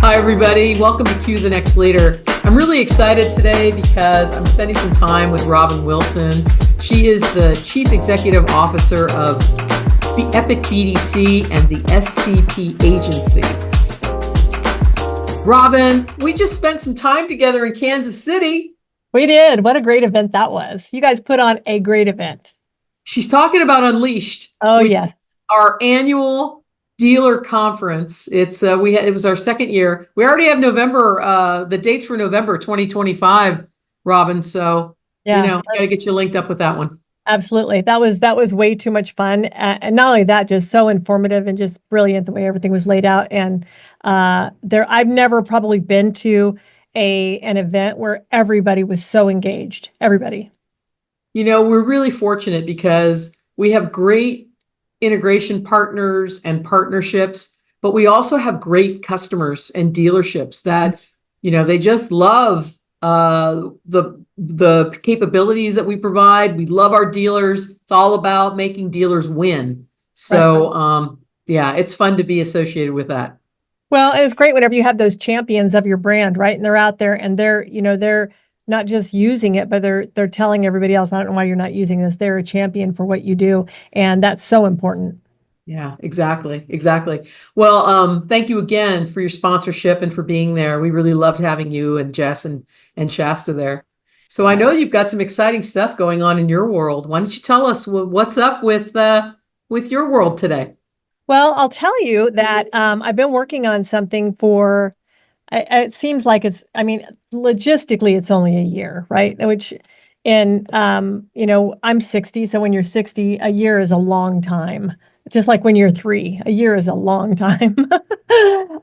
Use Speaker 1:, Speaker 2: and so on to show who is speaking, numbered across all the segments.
Speaker 1: Hi, everybody. Welcome to Q the Next Leader. I'm really excited today because I'm spending some time with Robin Wilson. She is the Chief Executive Officer of the Epic BDC and the SCP Agency. Robin, we just spent some time together in Kansas City.
Speaker 2: We did. What a great event that was. You guys put on a great event.
Speaker 1: She's talking about Unleashed,
Speaker 2: Oh,
Speaker 1: which is
Speaker 2: yes.
Speaker 1: our annual dealer conference. It was our second year. We already have November, the dates for November 2025, Robin. So,
Speaker 2: Yeah,
Speaker 1: I got to get you linked up with that one.
Speaker 2: absolutely. That was way too much fun. And not only that, just so informative and just brilliant the way everything was laid out. And I've never probably been to an event where everybody was so engaged. Everybody.
Speaker 1: We're really fortunate because we have great integration partners and partnerships, but we also have great customers and dealerships that, they just love the capabilities that we provide. We love our dealers. It's all about making dealers win.
Speaker 2: Right.
Speaker 1: So, yeah, it's fun to be associated with that.
Speaker 2: Well, it's great whenever you have those champions of your brand, right? And they're out there and they're not just using it, but they're telling everybody else, I don't know why you're not using this. They're a champion for what you do. And that's so important.
Speaker 1: Yeah, exactly. Exactly. Well, thank you again for your sponsorship and for being there. We really loved having you and Jess and Shasta there. So I know you've got some exciting stuff going on in your world. Why don't you tell us what's up with your world today?
Speaker 2: Well, I'll tell you that I've been working on something for, it seems like I mean, logistically, it's only a year, right? Which, I'm 60. So when you're 60, a year is a long time. Just like when you're 3, a year is a long time.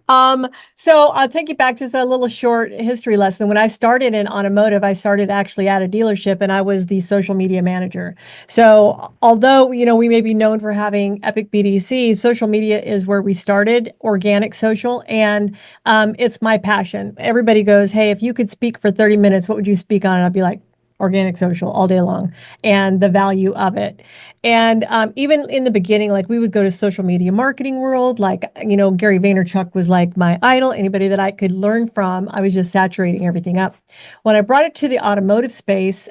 Speaker 2: um, so I'll take you back just a little short history lesson. When I started in automotive, I started actually at a dealership and I was the social media manager. So although, we may be known for having Epic BDC, social media is where we started, organic social, and it's my passion. Everybody goes, hey, if you could speak for 30 minutes, what would you speak on? And I'd be like, organic social all day long and the value of it. And even in the beginning, like we would go to social media marketing world, like, Gary Vaynerchuk was like my idol, anybody that I could learn from. I was just saturating everything up. When I brought it to the automotive space,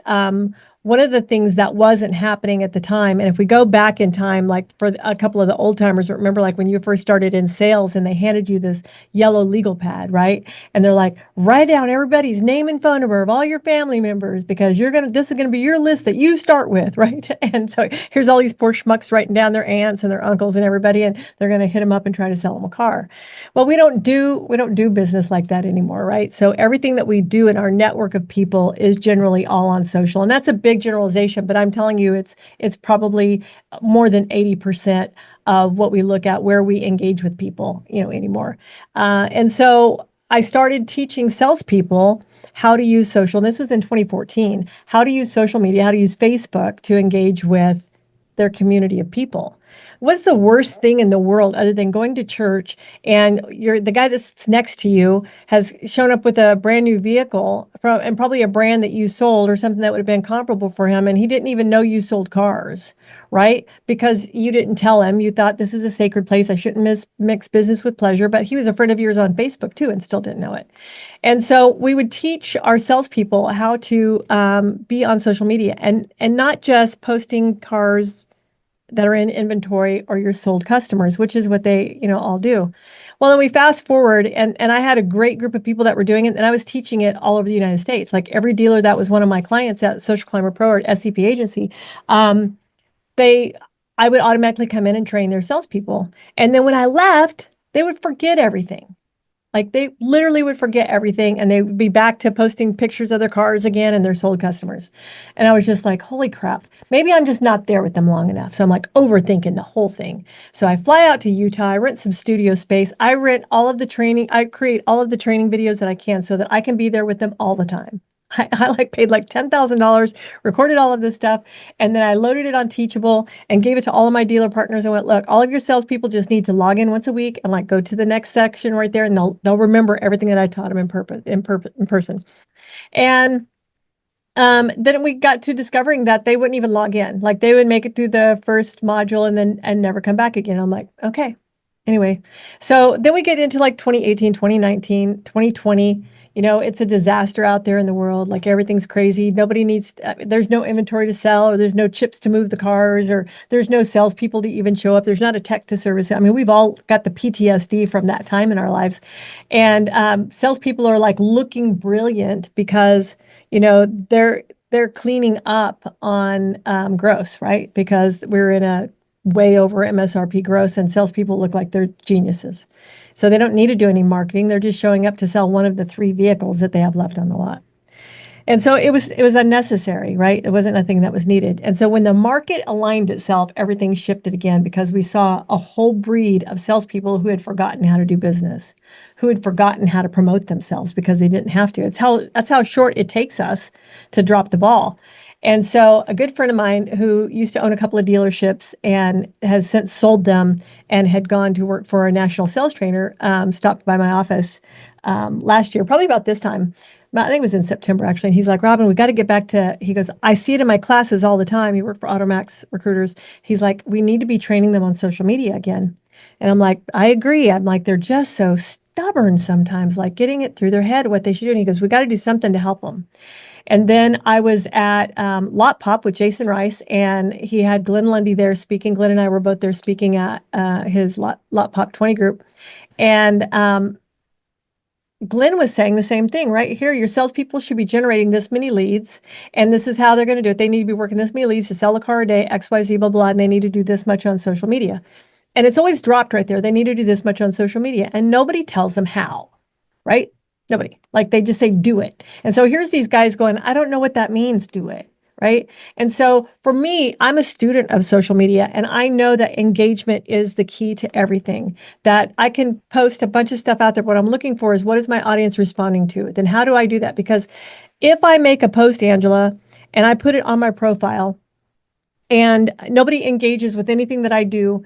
Speaker 2: one of the things that wasn't happening at the time, and if we go back in time, like for a couple of the old timers, remember like when you first started in sales and they handed you this yellow legal pad, right? And they're like, write down everybody's name and phone number of all your family members because this is gonna be your list that you start with, right? And so here's all these poor schmucks writing down their aunts and their uncles and everybody, and they're gonna hit them up and try to sell them a car. Well, we don't do business like that anymore, right? So everything that we do in our network of people is generally all on social, and that's a big generalization, but I'm telling you, it's probably more than 80% of what we look at where we engage with people, anymore. And so I started teaching salespeople how to use social. And this was in 2014, how to use social media, how to use Facebook to engage with their community of people. What's the worst thing in the world other than going to church and the guy that's next to you has shown up with a brand new vehicle and probably a brand that you sold or something that would have been comparable for him, and he didn't even know you sold cars, right? Because you didn't tell him. You thought this is a sacred place. I shouldn't mix business with pleasure. But he was a friend of yours on Facebook too and still didn't know it. And so we would teach our salespeople how to be on social media and not just posting cars that are in inventory or your sold customers, which is what they, all do. Well, then we fast forward and I had a great group of people that were doing it, and I was teaching it all over the United States. Like every dealer that was one of my clients at Social Climber Pro or SCP Agency, um, they I would automatically come in and train their salespeople. And then when I left, they would forget everything. Like they literally would forget everything and they would be back to posting pictures of their cars again and their sold customers. And I was just like, holy crap, maybe I'm just not there with them long enough. So I'm like overthinking the whole thing. So I fly out to Utah, I rent some studio space, I rent all of the training, I create all of the training videos that I can so that I can be there with them all the time. I like paid like $10,000, recorded all of this stuff, and then I loaded it on Teachable and gave it to all of my dealer partners and went, look, all of your salespeople just need to log in once a week and like go to the next section right there, and they'll remember everything that I taught them in person. And then we got to discovering that they wouldn't even log in. Like they would make it through the first module and never come back again. I'm like, okay. Anyway, so then we get into like 2018, 2019, 2020. It's a disaster out there in the world. Like everything's crazy. Nobody needs, there's no inventory to sell, or there's no chips to move the cars, or there's no salespeople to even show up. There's not a tech to service it. I mean, we've all got the PTSD from that time in our lives. And salespeople are like looking brilliant because, they're cleaning up on gross, right? Because we're in a way over MSRP gross, and salespeople look like they're geniuses. So they don't need to do any marketing. They're just showing up to sell one of the 3 vehicles that they have left on the lot. And so it was unnecessary, right? It wasn't nothing that was needed. And so when the market aligned itself, everything shifted again because we saw a whole breed of salespeople who had forgotten how to do business, who had forgotten how to promote themselves because they didn't have to. That's how short it takes us to drop the ball. And so a good friend of mine who used to own a couple of dealerships and has since sold them and had gone to work for a national sales trainer, stopped by my office last year, probably about this time. I think it was in September, actually. And he's like, Robin, we got to get back to, he goes, I see it in my classes all the time. He worked for Automax recruiters. He's like, we need to be training them on social media again. And I'm like, I agree. I'm like, they're just so stubborn sometimes, like getting it through their head what they should do. And he goes, we got to do something to help them. And then I was at Lot Pop with Jason Rice, and he had Glenn Lundy there speaking. Glenn and I were both there speaking at his Lot Pop 20 group. And Glenn was saying the same thing right here. Your salespeople should be generating this many leads, and this is how they're going to do it. They need to be working this many leads to sell a car a day, XYZ, blah, blah, and they need to do this much on social media. And it's always dropped right there. They need to do this much on social media, and nobody tells them how, right? Nobody. Like they just say, do it. And so here's these guys going, I don't know what that means, do it. Right. And so for me, I'm a student of social media, and I know that engagement is the key to everything. That I can post a bunch of stuff out there. What I'm looking for is, what is my audience responding to? Then how do I do that? Because if I make a post, Angela, and I put it on my profile and nobody engages with anything that I do,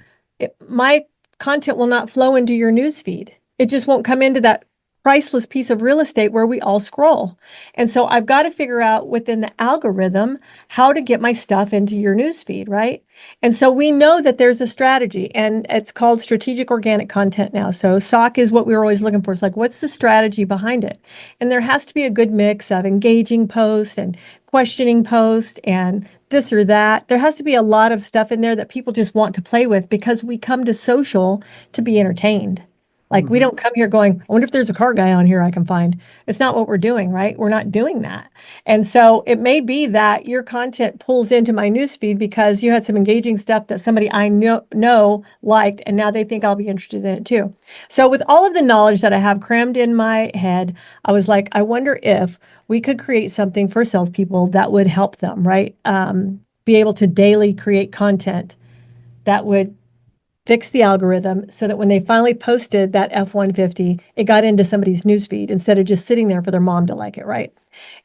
Speaker 2: my content will not flow into your newsfeed. It just won't come into that priceless piece of real estate where we all scroll. And so I've got to figure out within the algorithm how to get my stuff into your newsfeed, right? And so we know that there's a strategy, and it's called strategic organic content now. So SOC is what we were always looking for. It's like, what's the strategy behind it? And there has to be a good mix of engaging posts and questioning posts and this or that. There has to be a lot of stuff in there that people just want to play with, because we come to social to be entertained. Like we don't come here going, I wonder if there's a car guy on here I can find. It's not what we're doing, right? We're not doing that. And so it may be that your content pulls into my newsfeed because you had some engaging stuff that somebody I know liked, and now they think I'll be interested in it too. So with all of the knowledge that I have crammed in my head, I was like, I wonder if we could create something for salespeople that would help them, right? Be able to daily create content that would fix the algorithm so that when they finally posted that F-150, it got into somebody's newsfeed instead of just sitting there for their mom to like it, right?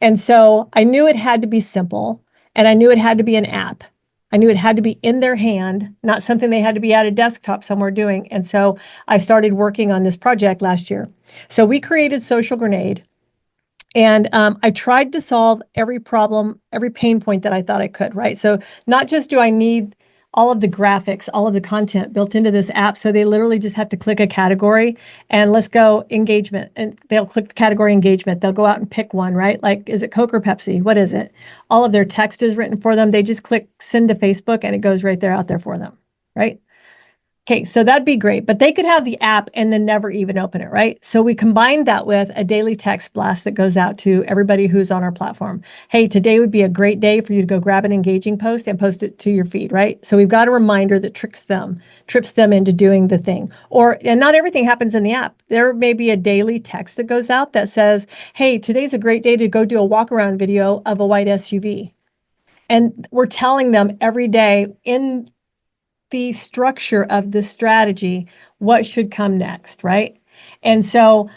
Speaker 2: And so I knew it had to be simple, and I knew it had to be an app. I knew it had to be in their hand, not something they had to be at a desktop somewhere doing. And so I started working on this project last year. So we created Social Grenade, and I tried to solve every problem, every pain point that I thought I could, right? So not just do I need all of the graphics, all of the content built into this app. So they literally just have to click a category and let's go engagement. And they'll click the category engagement. They'll go out and pick one, right? Like, is it Coke or Pepsi? What is it? All of their text is written for them. They just click send to Facebook and it goes right there out there for them, right? Okay, so that'd be great, but they could have the app and then never even open it, right? So we combined that with a daily text blast that goes out to everybody who's on our platform. Hey, today would be a great day for you to go grab an engaging post and post it to your feed, right? So we've got a reminder that trips them into doing the thing. And not everything happens in the app. There may be a daily text that goes out that says, hey, today's a great day to go do a walk around video of a white SUV. And we're telling them every day in the structure of the strategy, what should come next, right? And so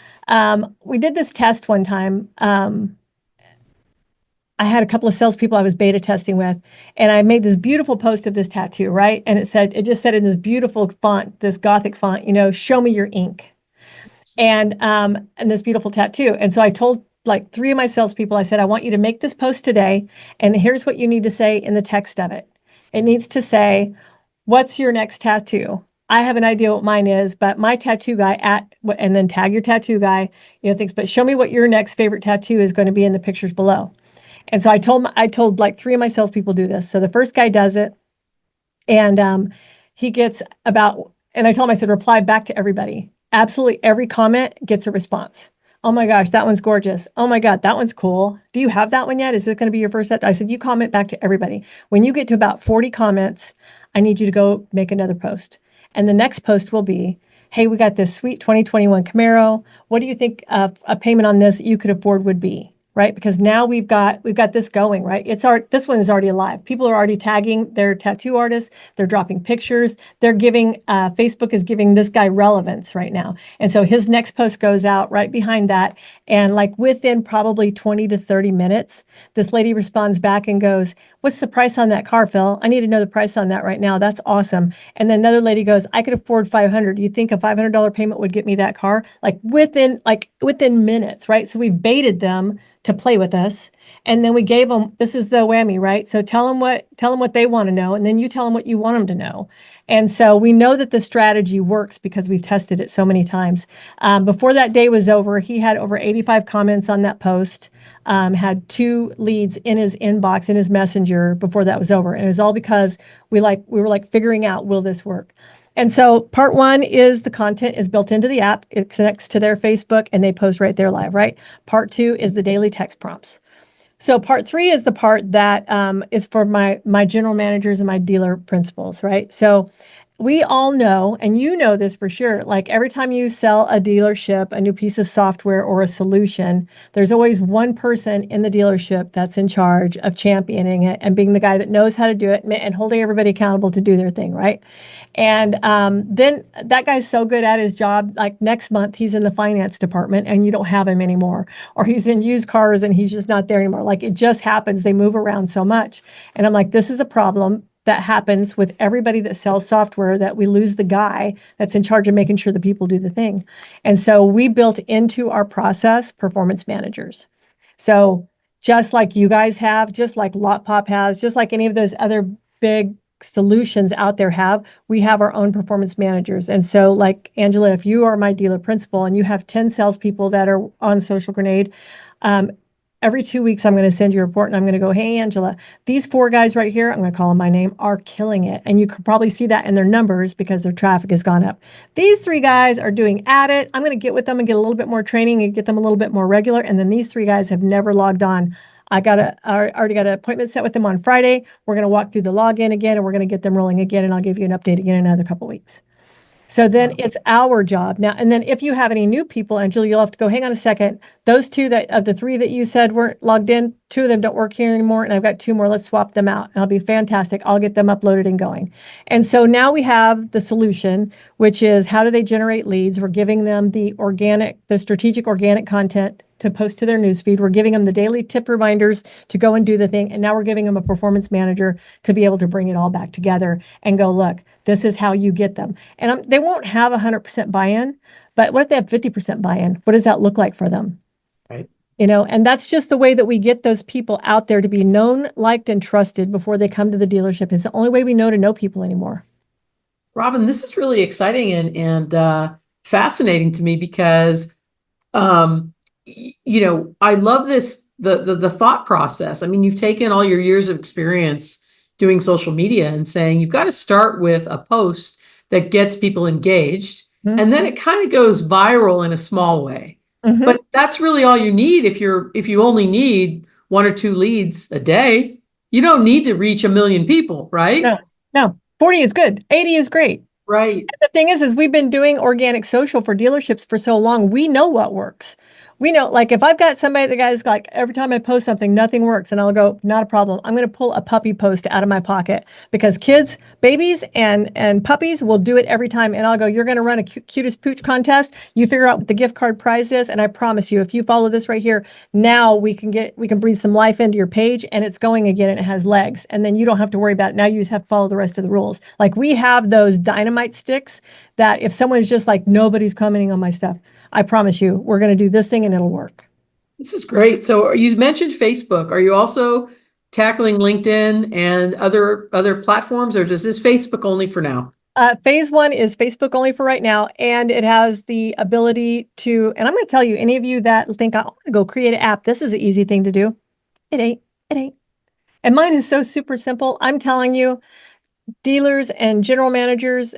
Speaker 2: we did this test one time. I had a couple of salespeople I was beta testing with, and I made this beautiful post of this tattoo, right? And it just said in this beautiful font, this Gothic font, show me your ink, and this beautiful tattoo. And so I told like 3 of my salespeople, I said, I want you to make this post today, and here's what you need to say in the text of it. It needs to say, what's your next tattoo? I have an idea what mine is, but my tattoo guy and then tag your tattoo guy, thinks, but show me what your next favorite tattoo is going to be in the pictures below. And so I told like 3 of my salespeople do this. So the first guy does it, and he gets and I told him, I said, reply back to everybody. Absolutely every comment gets a response. Oh my gosh, that one's gorgeous. Oh my God, that one's cool. Do you have that one yet? Is this going to be your first set? I said, you comment back to everybody. When you get to about 40 comments, I need you to go make another post. And the next post will be, hey, we got this sweet 2021 Camaro. What do you think a payment on this you could afford would be? Right? Because now we've got this going, right? This one is already alive. People are already tagging their tattoo artists. They're dropping pictures. They're Facebook is giving this guy relevance right now. And so his next post goes out right behind that. And like within probably 20 to 30 minutes, this lady responds back and goes, what's the price on that car, Phil? I need to know the price on that right now. That's awesome. And then another lady goes, I could afford 500. Do you think a $500 payment would get me that car? Like within minutes, right? So we've baited them to play with us. And then we gave them, this is the whammy, right? So tell them what they want to know. And then you tell them what you want them to know. And so we know that the strategy works because we've tested it so many times. Before that day was over, he had over 85 comments on that post, had 2 leads in his inbox, in his messenger before that was over. And it was all because we were figuring out, will this work? And so part 1 is the content is built into the app. It connects to their Facebook and they post right there live, right? Part 2 is the daily text prompts. So part 3 is the part that is for my general managers and my dealer principals, right? So we all know, and you know this for sure, like every time you sell a dealership, a new piece of software or a solution, there's always one person in the dealership that's in charge of championing it and being the guy that knows how to do it and holding everybody accountable to do their thing, right? And then that guy's so good at his job, like next month he's in the finance department and you don't have him anymore, or he's in used cars and he's just not there anymore. Like it just happens. They move around so much. And I'm like, this is a problem that happens with everybody that sells software, that we lose the guy that's in charge of making sure the people do the thing. And so we built into our process performance managers. So just like you guys have, just like LotPop has, just like any of those other big solutions out there have, we have our own performance managers. And so like Angela, if you are my dealer principal and you have 10 salespeople that are on Social Grenade, every 2 weeks, I'm going to send you a report and I'm going to go, hey, Angela, these 4 guys right here, I'm going to call them by name, are killing it. And you could probably see that in their numbers because their traffic has gone up. These 3 guys are doing at it. I'm going to get with them and get a little bit more training and get them a little bit more regular. And then these 3 guys have never logged on. I already got an appointment set with them on Friday. We're going to walk through the login again and we're going to get them rolling again. And I'll give you an update again in another couple of weeks. So then it's our job now. And then if you have any new people, Angela, you'll have to go, hang on a second. Those 2 of the 3 that you said weren't logged in, 2 of them don't work here anymore. And I've got 2 more. Let's swap them out. And I'll be fantastic. I'll get them uploaded and going. And so now we have the solution, which is how do they generate leads? We're giving them the strategic organic content to post to their newsfeed. We're giving them the daily tip reminders to go and do the thing. And now we're giving them a performance manager to be able to bring it all back together and go, look, this is how you get them. And they won't have 100% buy-in, but what if they have 50% buy-in? What does that look like for them?
Speaker 1: Right.
Speaker 2: And that's just the way that we get those people out there to be known, liked, and trusted before they come to the dealership. It's the only way we know to know people anymore.
Speaker 1: Robin, this is really exciting and fascinating to me because I love the thought process. I mean, you've taken all your years of experience doing social media and saying you've got to start with a post that gets people engaged, and then it kind of goes viral in a small way. But that's really all you need if you only need 1 or 2 leads a day. You don't need to reach 1 million people, right?
Speaker 2: No. 40 is good. 80 is great.
Speaker 1: Right.
Speaker 2: And the thing is we've been doing organic social for dealerships for so long. We know what works. We know, like if I've got somebody, the guy's like, every time I post something, nothing works. And I'll go, not a problem. I'm going to pull a puppy post out of my pocket because kids, babies and puppies will do it every time. And I'll go, you're going to run a cutest pooch contest. You figure out what the gift card prize is. And I promise you, if you follow this right here, now we can breathe some life into your page and it's going again and it has legs. And then you don't have to worry about it. Now you just have to follow the rest of the rules. Like we have those dynamite sticks that if someone's just like, nobody's commenting on my stuff, I promise you, we're going to do this thing and it'll work.
Speaker 1: This is great. So you mentioned Facebook. Are you also tackling LinkedIn and other platforms, or does this Facebook only for now?
Speaker 2: Phase one is Facebook only for right now, and it has the ability to, and I'm going to tell you, any of you that think I want to go create an app, this is an easy thing to do. It ain't. It ain't. And mine is so super simple. I'm telling you, dealers and general managers,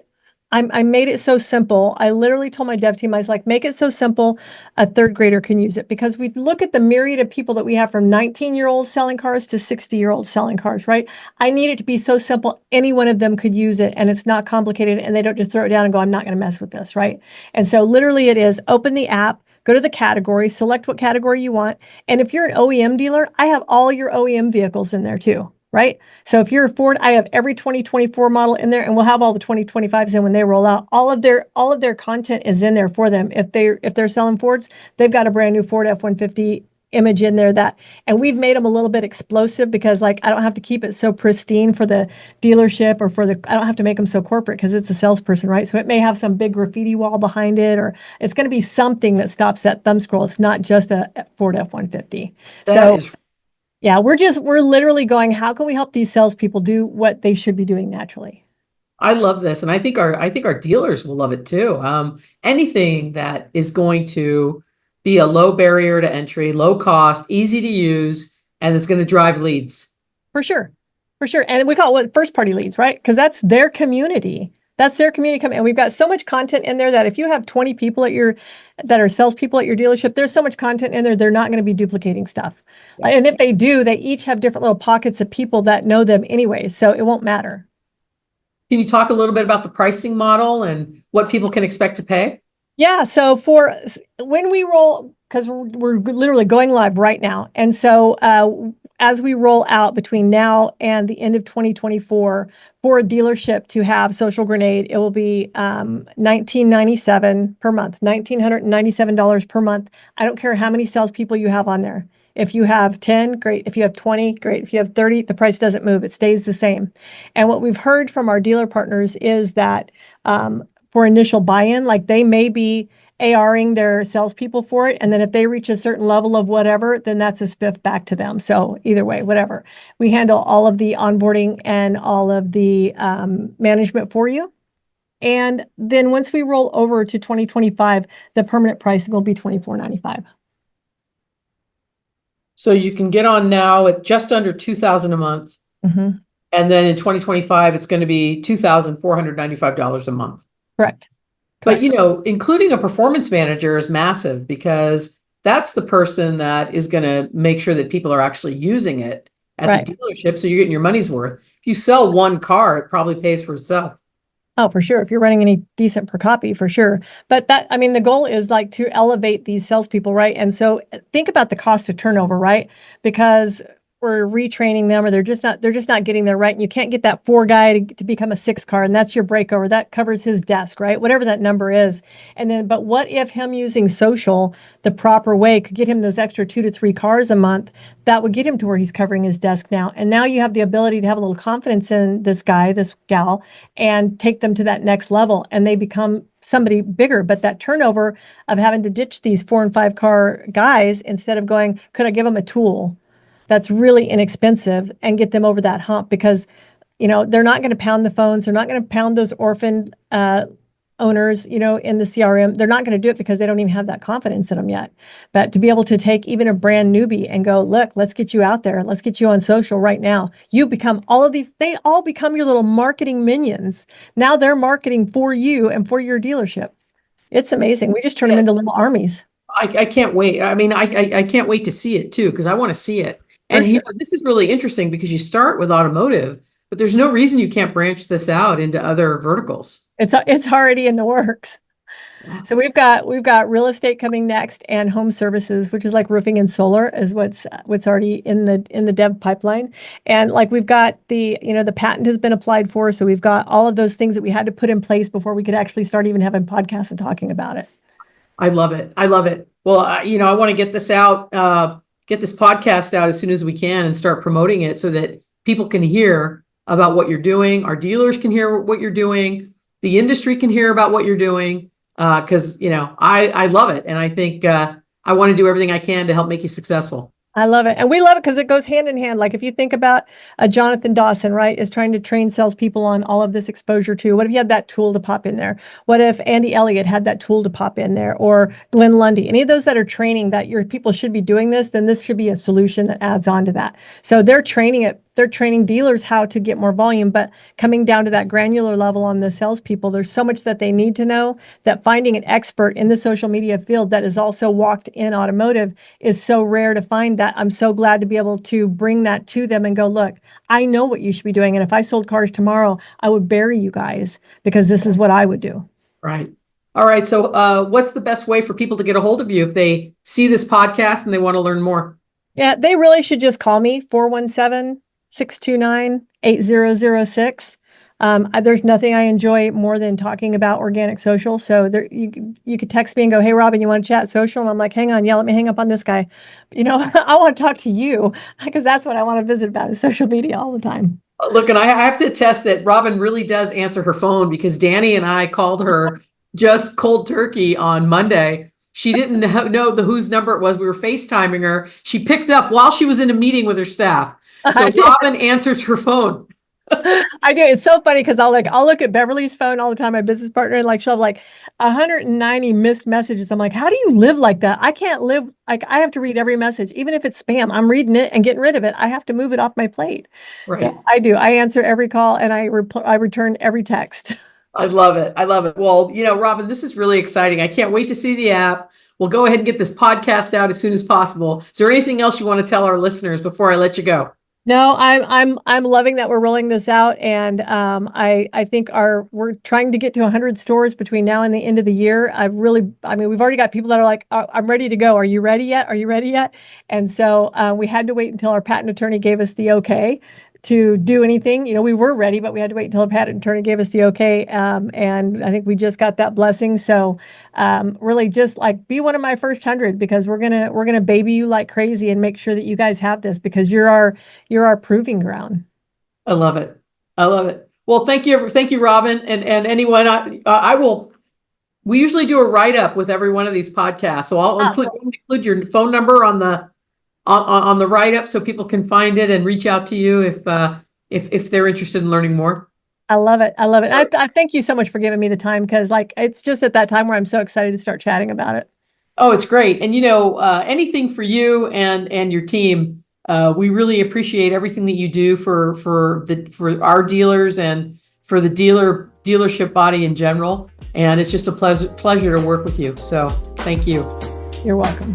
Speaker 2: I made it so simple. I literally told my dev team, I was like, make it so simple a third grader can use it, because we look at the myriad of people that we have, from 19-year-olds selling cars to 60-year-olds selling cars, right? I need it to be so simple. Any one of them could use it, and it's not complicated, and they don't just throw it down and go, I'm not going to mess with this, right? And so literally it is open the app, go to the category, select what category you want. And if you're an OEM dealer, I have all your OEM vehicles in there too, right? So if you're a Ford, I have every 2024 model in there, and we'll have all the 2025s in when they roll out. All of their content is in there for them. If they're selling Fords, they've got a brand new Ford F-150 image in there, and we've made them a little bit explosive, because like I don't have to keep it so pristine for the dealership, or I don't have to make them so corporate, because it's a salesperson, right? So it may have some big graffiti wall behind it, or it's going to be something that stops that thumb scroll. It's not just a Ford F-150.
Speaker 1: That
Speaker 2: So
Speaker 1: is,
Speaker 2: yeah, we're literally going, how can we help these salespeople do what they should be doing naturally?
Speaker 1: I love this. And I think our dealers will love it too. Anything that is going to be a low barrier to entry, low cost, easy to use, and it's going to drive leads.
Speaker 2: For sure. For sure. And we call it what, first party leads, right? Because that's their community. That's their community. And we've got so much content in there that if you have 20 people that are salespeople at your dealership, there's so much content in there, they're not going to be duplicating stuff.
Speaker 1: Yeah.
Speaker 2: And if they do, they each have different little pockets of people that know them anyway. So it won't matter.
Speaker 1: Can you talk a little bit about the pricing model and what people can expect to pay?
Speaker 2: Yeah. So when we roll, because we're literally going live right now. And so as we roll out between now and the end of 2024, for a dealership to have Social Grenade, it will be $1997 per month, $1,997 per month. I don't care how many salespeople you have on there. If you have 10, great. If you have 20, great. If you have 30, the price doesn't move. It stays the same. And what we've heard from our dealer partners is that for initial buy-in, like they may be ARing their salespeople for it. And then if they reach a certain level of whatever, then that's a spiff back to them. So either way, whatever. We handle all of the onboarding and all of the management for you. And then once we roll over to 2025, the permanent price will be $24.95.
Speaker 1: So you can get on now at just under 2,000 a month.
Speaker 2: Mm-hmm.
Speaker 1: And then in 2025, it's going to be $2,495 a month.
Speaker 2: Correct.
Speaker 1: But, including a performance manager is massive, because that's the person that is going to make sure that people are actually using it at the dealership. So you're getting your money's worth. If you sell one car, it probably pays for itself.
Speaker 2: Oh, for sure. If you're running any decent per copy, for sure. But the goal is like to elevate these salespeople, right? And so think about the cost of turnover, right? Because we're retraining them, or they're just not getting there right. And you can't get that 4 guy to become a 6 car, and that's your breakover. That covers his desk, right? Whatever that number is. And then, but what if him using social the proper way could get him those extra 2 to 3 cars a month? That would get him to where he's covering his desk now. And now you have the ability to have a little confidence in this guy, this gal, and take them to that next level, and they become somebody bigger. But that turnover of having to ditch these 4 and 5 car guys, instead of going, could I give them a tool that's really inexpensive and get them over that hump? Because they're not going to pound the phones, they're not going to pound those orphan owners in the CRM. They're not going to do it because they don't even have that confidence in them yet. But to be able to take even a brand newbie and go, look, let's get you out there, let's get you on social right now. You become all of these, they all become your little marketing minions. Now they're marketing for you and for your dealership. It's amazing. We just turn them into little armies.
Speaker 1: I can't wait. I mean, I can't wait to see it too, because I want to see it. And this is really interesting, because you start with automotive, but there's no reason you can't branch this out into other verticals.
Speaker 2: It's already in the works. Wow. So we've got real estate coming next, and home services, which is like roofing and solar, is what's already in the dev pipeline. And like we've got the patent has been applied for, so we've got all of those things that we had to put in place before we could actually start even having podcasts and talking about it.
Speaker 1: I love it. I love it. Well, I want to get this out, get this podcast out as soon as we can, and start promoting it so that people can hear about what you're doing. Our dealers can hear what you're doing. The industry can hear about what you're doing. Because, I love it. And I think I want to do everything I can to help make you successful.
Speaker 2: I love it. And we love it because it goes hand in hand. Like if you think about Jonathan Dawson, right, is trying to train salespeople on all of this exposure too. What if you had that tool to pop in there? What if Andy Elliott had that tool to pop in there? Or Glenn Lundy, any of those that are training that your people should be doing this, then this should be a solution that adds on to that. So they're training it. They're training dealers how to get more volume, but coming down to that granular level on the salespeople, there's so much that they need to know that finding an expert in the social media field that is also walked in automotive is so rare to find that I'm so glad to be able to bring that to them and go, look, I know what you should be doing. And if I sold cars tomorrow, I would bury you guys because this is what I would do.
Speaker 1: Right. All right. So what's the best way for people to get a hold of you if they see this podcast and they want to learn more?
Speaker 2: Yeah, they really should just call me 417-629-8006. There's nothing I enjoy more than talking about organic social. So there, you could text me and go, "Hey, Robin, you want to chat social?" And I'm like, "Hang on, yeah, let me hang up on this guy." I want to talk to you because that's what I want to visit about is social media all the time.
Speaker 1: Look, and I have to attest that Robin really does answer her phone because Danny and I called her just cold turkey on Monday. She didn't know whose number it was. We were FaceTiming her. She picked up while she was in a meeting with her staff. So Robin answers her phone.
Speaker 2: I do. It's so funny because I'll look at Beverly's phone all the time, my business partner, and she'll have 190 missed messages. I'm like, how do you live like that? I can't live I have to read every message, even if it's spam. I'm reading it and getting rid of it. I have to move it off my plate.
Speaker 1: Right.
Speaker 2: So I do. I answer every call and I return every text.
Speaker 1: I love it. I love it. Well, Robin, this is really exciting. I can't wait to see the app. We'll go ahead and get this podcast out as soon as possible. Is there anything else you want to tell our listeners before I let you go?
Speaker 2: No, I'm loving that we're rolling this out, and I think we're trying to get to 100 stores between now and the end of the year. We've already got people that are like, I'm ready to go. Are you ready yet? Are you ready yet? And so we had to wait until our patent attorney gave us the okay to do anything. We were ready, but we had to wait until our patent attorney gave us the okay. And I think we just got that blessing. So really just be one of my first 100 because we're gonna baby you like crazy and make sure that you guys have this because you're our proving ground.
Speaker 1: I love it. I love it. Well, thank you, Robin, and anyone. I will. We usually do a write up with every one of these podcasts, so I'll include your phone number on the write up so people can find it and reach out to you if they're interested in learning more.
Speaker 2: I love it. I love it. I thank you so much for giving me the time because it's just at that time where I'm so excited to start chatting about it.
Speaker 1: Oh, it's great. And anything for you and your team. We really appreciate everything that you do for our dealers and for the dealership body in general. And it's just a pleasure to work with you. So thank you.
Speaker 2: You're welcome.